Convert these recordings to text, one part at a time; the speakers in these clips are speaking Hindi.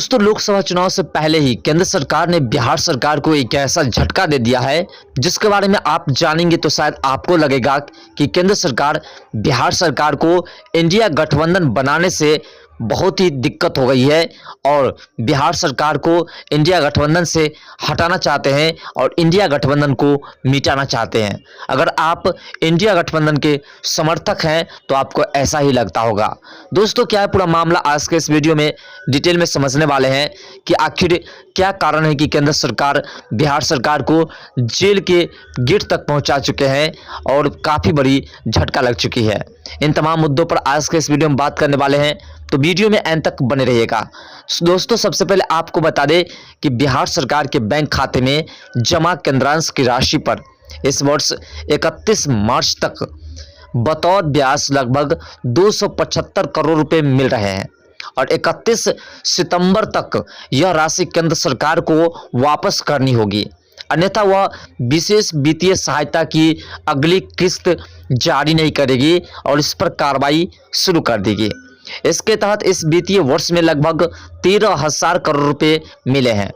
दोस्तों लोकसभा चुनाव से पहले ही केंद्र सरकार ने बिहार सरकार को एक ऐसा झटका दे दिया है जिसके बारे में आप जानेंगे तो शायद आपको लगेगा कि केंद्र सरकार बिहार सरकार को इंडिया गठबंधन बनाने से बहुत ही दिक्कत हो गई है और बिहार सरकार को इंडिया गठबंधन से हटाना चाहते हैं और इंडिया गठबंधन को मिटाना चाहते हैं। अगर आप इंडिया गठबंधन के समर्थक हैं तो आपको ऐसा ही लगता होगा। दोस्तों क्या है पूरा मामला, आज के इस वीडियो में डिटेल में समझने वाले हैं कि आखिर क्या कारण है कि केंद्र सरकार बिहार सरकार को जेल के गेट तक पहुंचा चुके हैं और काफ़ी बड़ी झटका लग चुकी है। इन तमाम मुद्दों पर आज के इस वीडियो में बात करने वाले हैं, तो वीडियो में एंड तक बने रहिएगा। दोस्तों सबसे पहले आपको बता दें कि बिहार सरकार के बैंक खाते में जमा केंद्रांश की राशि पर इस वर्ष 31 मार्च तक बतौर ब्याज लगभग 275 करोड़ रुपए मिल रहे हैं और 31 सितंबर तक यह राशि केंद्र सरकार को वापस करनी होगी, अन्यथा वह विशेष वित्तीय सहायता की अगली किस्त जारी नहीं करेगी और इस पर कार्रवाई शुरू कर देगी। इसके तहत इस वित्तीय वर्ष में लगभग 13,000 करोड़ रुपए मिले हैं,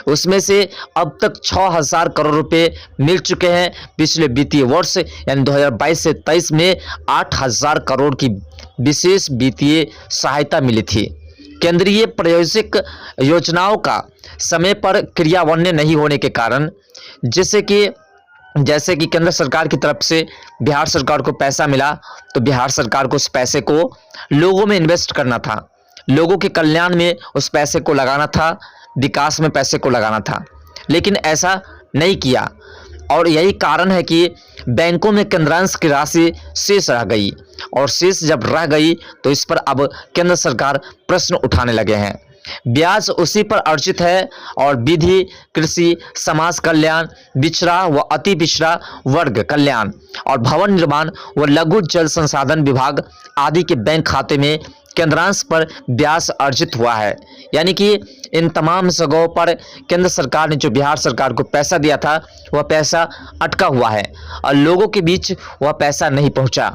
उसमें से अब तक 6,000 करोड़ रुपए मिल चुके हैं। पिछले वित्तीय वर्ष यानी 2022 से 23 में 8,000 करोड़ की विशेष वित्तीय सहायता मिली थी। केंद्रीय प्रायोजित योजनाओं का समय पर क्रियान्वयन नहीं होने के कारण जैसे कि केंद्र सरकार की तरफ से बिहार सरकार को पैसा मिला तो बिहार सरकार को उस पैसे को लोगों में इन्वेस्ट करना था, लोगों के कल्याण में उस पैसे को लगाना था, विकास में पैसे को लगाना था, लेकिन ऐसा नहीं किया और यही कारण है कि बैंकों में केंद्रांश की राशि शेष रह गई और शेष जब रह गई तो इस पर अब केंद्र सरकार प्रश्न उठाने लगे हैं। ब्याज उसी पर अर्जित है और विधि, कृषि, समाज कल्याण, पिछड़ा व अति पिछड़ा वर्ग कल्याण और भवन निर्माण व लघु जल संसाधन विभाग आदि के बैंक खाते में केंद्रांश पर ब्याज अर्जित हुआ है। यानी कि इन तमाम जगहों पर केंद्र सरकार ने जो बिहार सरकार को पैसा दिया था वह पैसा अटका हुआ है और लोगों के बीच वह पैसा नहीं पहुंचा।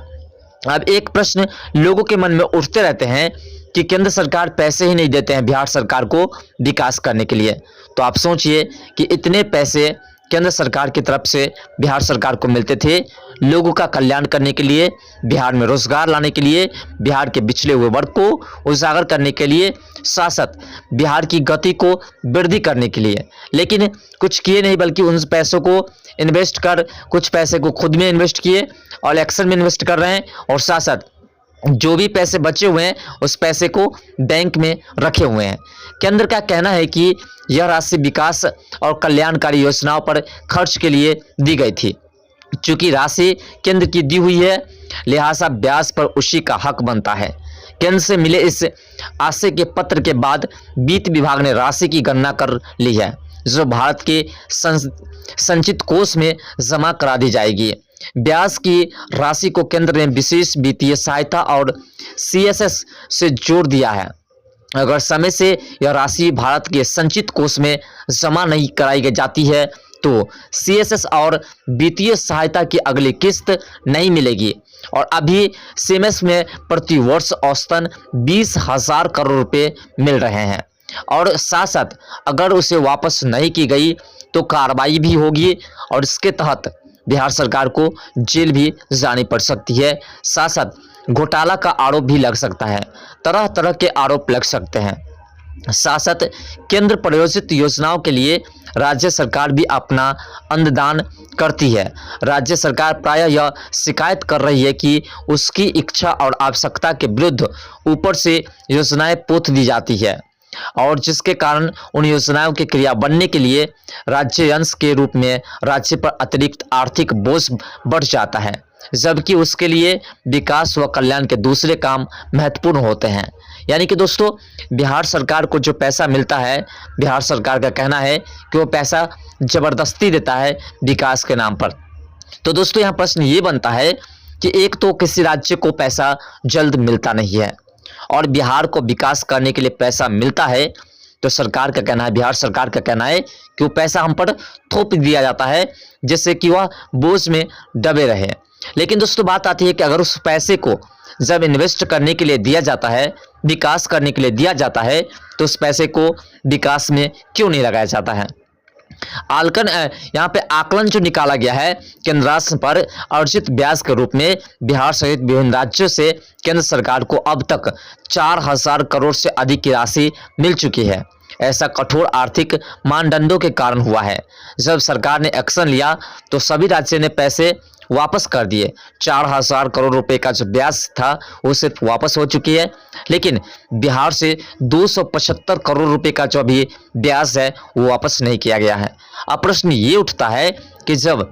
अब एक प्रश्न लोगों के मन में उठते रहते हैं कि केंद्र सरकार पैसे ही नहीं देते हैं बिहार सरकार को विकास करने के लिए, तो आप सोचिए कि इतने पैसे केंद्र सरकार की तरफ से बिहार सरकार को मिलते थे लोगों का कल्याण करने के लिए, बिहार में रोजगार लाने के लिए, बिहार के पिछड़े हुए वर्ग को उजागर करने के लिए, साथ बिहार की गति को वृद्धि करने के लिए, लेकिन कुछ किए नहीं बल्कि उन पैसों को इन्वेस्ट कर कुछ पैसे को खुद में इन्वेस्ट किए और इलेक्शन में इन्वेस्ट कर रहे हैं और साथ जो भी पैसे बचे हुए हैं उस पैसे को बैंक में रखे हुए हैं। केंद्र का कहना है कि यह राशि विकास और कल्याणकारी योजनाओं पर खर्च के लिए दी गई थी। चूंकि राशि केंद्र की दी हुई है लिहाजा ब्याज पर उसी का हक बनता है। केंद्र से मिले इस आशय के पत्र के बाद वित्त विभाग ने राशि की गणना कर ली है जो भारत के संचित कोष में जमा करा दी जाएगी। ब्याज की राशि को केंद्र ने विशेष वित्तीय सहायता और सीएसएस से जोड़ दिया है। अगर समय से यह राशि भारत के संचित कोष में जमा नहीं कराई जाती है तो सीएसएस और वित्तीय सहायता की अगली किस्त नहीं मिलेगी और अभी सीएमएस में प्रति वर्ष औसतन 20,000 करोड़ रुपए मिल रहे हैं और साथ अगर उसे वापस नहीं की गई तो कार्रवाई भी होगी और इसके तहत बिहार सरकार को जेल भी जानी पड़ सकती है। साथ घोटाला का आरोप भी लग सकता है, तरह तरह के आरोप लग सकते हैं। साथ केंद्र प्रायोजित योजनाओं के लिए राज्य सरकार भी अपना अनुदान करती है। राज्य सरकार प्रायः यह शिकायत कर रही है कि उसकी इच्छा और आवश्यकता के विरुद्ध ऊपर से योजनाएं पोत दी जाती है और जिसके कारण उन योजनाओं के क्रिया बनने के लिए राज्य अंश के रूप में राज्य पर अतिरिक्त आर्थिक बोझ बढ़ जाता है, जबकि उसके लिए विकास व कल्याण के दूसरे काम महत्वपूर्ण होते हैं। यानी कि दोस्तों बिहार सरकार को जो पैसा मिलता है बिहार सरकार का कहना है कि वो पैसा जबरदस्ती देता है विकास के नाम पर। तो दोस्तों यहाँ प्रश्न ये बनता है कि एक तो किसी राज्य को पैसा जल्द मिलता नहीं है और बिहार को विकास करने के लिए पैसा मिलता है तो सरकार का कहना है, बिहार सरकार का कहना है कि वो पैसा हम पर थोप दिया जाता है जिससे कि वह बोझ में दबे रहे। लेकिन दोस्तों बात आती है कि अगर उस पैसे को जब इन्वेस्ट करने के लिए दिया जाता है, विकास करने के लिए दिया जाता है, तो उस पैसे को विकास में क्यों नहीं लगाया जाता है। यहाँ पे आकलन जो निकाला गया है केंद्र राशि पर अर्जित ब्याज के रूप में बिहार सहित विभिन्न राज्यों से केंद्र सरकार को अब तक 4000 करोड़ से अधिक की राशि मिल चुकी है। ऐसा कठोर आर्थिक मानदंडों के कारण हुआ है। जब सरकार ने एक्शन लिया तो सभी राज्यों ने पैसे वापस कर दिए। 4000 करोड़ रुपए का जो ब्याज था वो सिर्फ वापस हो चुकी है, लेकिन बिहार से 275 करोड़ रुपए का जो अभी ब्याज है वो वापस नहीं किया गया है। अब प्रश्न ये उठता है कि जब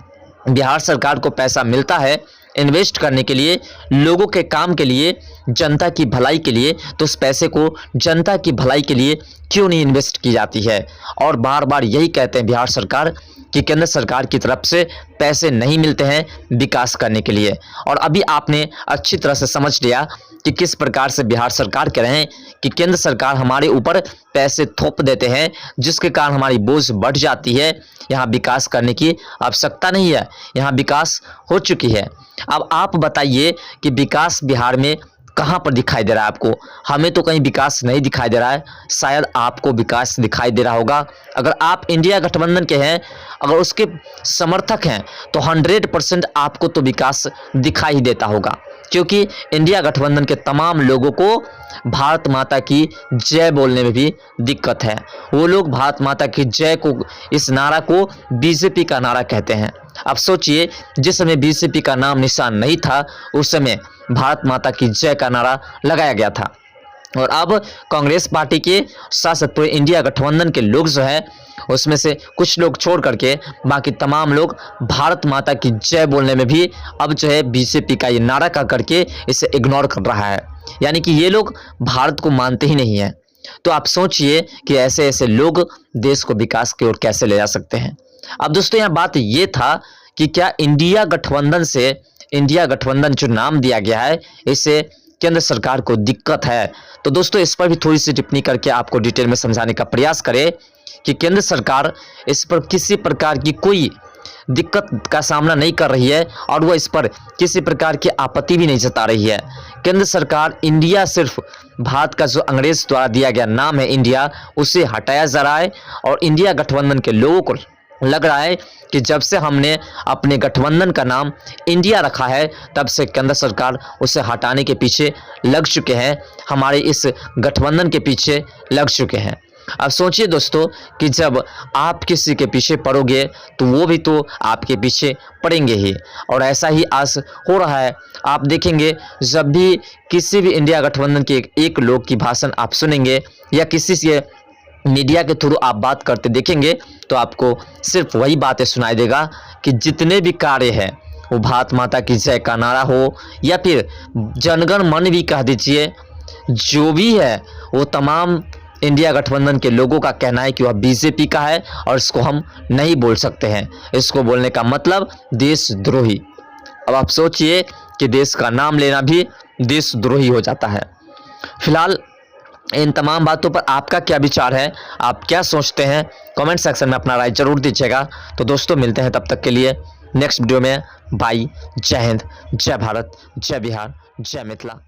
बिहार सरकार को पैसा मिलता है इन्वेस्ट करने के लिए, लोगों के काम के लिए, जनता की भलाई के लिए, तो उस पैसे को जनता की भलाई के लिए क्यों नहीं इन्वेस्ट की जाती है। और बार बार यही कहते हैं बिहार सरकार कि केंद्र सरकार की तरफ से पैसे नहीं मिलते हैं विकास करने के लिए। और अभी आपने अच्छी तरह से समझ लिया कि किस प्रकार से बिहार सरकार कह रहे हैं कि केंद्र सरकार हमारे ऊपर पैसे थोप देते हैं, जिसके कारण हमारी बोझ बढ़ जाती है। यहाँ विकास करने की आवश्यकता नहीं है, यहाँ विकास हो चुकी है। अब आप बताइए कि विकास बिहार में कहाँ पर दिखाई दे रहा है आपको? हमें तो कहीं विकास नहीं दिखाई दे रहा है, शायद आपको विकास दिखाई दे रहा होगा। अगर आप इंडिया गठबंधन के हैं, अगर उसके समर्थक हैं, तो 100% आपको तो विकास दिखाई ही देता होगा, क्योंकि इंडिया गठबंधन के तमाम लोगों को भारत माता की जय बोलने में भी दिक्कत है। वो लोग भारत माता की जय को, इस नारा को बीजेपी का नारा कहते हैं। अब सोचिए, जिस समय बीजेपी का नाम निशान नहीं था उस समय भारत माता की जय का नारा लगाया गया था। और अब कांग्रेस पार्टी के शासित पूरे इंडिया गठबंधन के लोग जो है उसमें से कुछ लोग छोड़ करके बाकी तमाम लोग भारत माता की जय बोलने में भी अब जो है बीजेपी का ये नारा का करके इसे इग्नोर कर रहा है। यानी कि ये लोग भारत को मानते ही नहीं है। तो आप सोचिए कि ऐसे ऐसे लोग देश को विकास की ओर कैसे ले जा सकते हैं। अब दोस्तों यहाँ बात ये था कि क्या इंडिया गठबंधन जो नाम दिया गया है इससे केंद्र सरकार को दिक्कत है। तो दोस्तों इस पर भी थोड़ी सी टिप्पणी करके आपको डिटेल में समझाने का प्रयास करें कि केंद्र सरकार इस पर किसी प्रकार की कोई दिक्कत का सामना नहीं कर रही है और वह इस पर किसी प्रकार की आपत्ति भी नहीं जता रही है। केंद्र सरकार इंडिया, सिर्फ भारत का जो अंग्रेज द्वारा दिया गया नाम है इंडिया, उसे हटाया जा रहा है। और इंडिया गठबंधन के लोगों को लग रहा है कि जब से हमने अपने गठबंधन का नाम इंडिया रखा है तब से केंद्र सरकार उसे हटाने के पीछे लग चुके हैं, हमारे इस गठबंधन के पीछे लग चुके हैं। अब सोचिए दोस्तों कि जब आप किसी के पीछे पड़ोगे तो वो भी तो आपके पीछे पड़ेंगे ही, और ऐसा ही आज हो रहा है। आप देखेंगे जब भी किसी भी इंडिया गठबंधन के एक लोग की भाषण आप सुनेंगे या किसी से मीडिया के थ्रू आप बात करते देखेंगे तो आपको सिर्फ वही बातें सुनाई देगा कि जितने भी कार्य हैं वो भारत माता की जय का नारा हो या फिर जनगण मन भी कह दीजिए, जो भी है वो तमाम इंडिया गठबंधन के लोगों का कहना है कि वह बीजेपी का है और इसको हम नहीं बोल सकते हैं। इसको बोलने का मतलब देशद्रोही। अब आप सोचिए कि देश का नाम लेना भी देशद्रोही हो जाता है। फिलहाल इन तमाम बातों पर आपका क्या विचार है, आप क्या सोचते हैं, कमेंट सेक्शन में अपना राय जरूर दीजिएगा। तो दोस्तों मिलते हैं तब तक के लिए नेक्स्ट वीडियो में। बाय, जय हिंद, जय भारत, जय बिहार, जय मिथिला।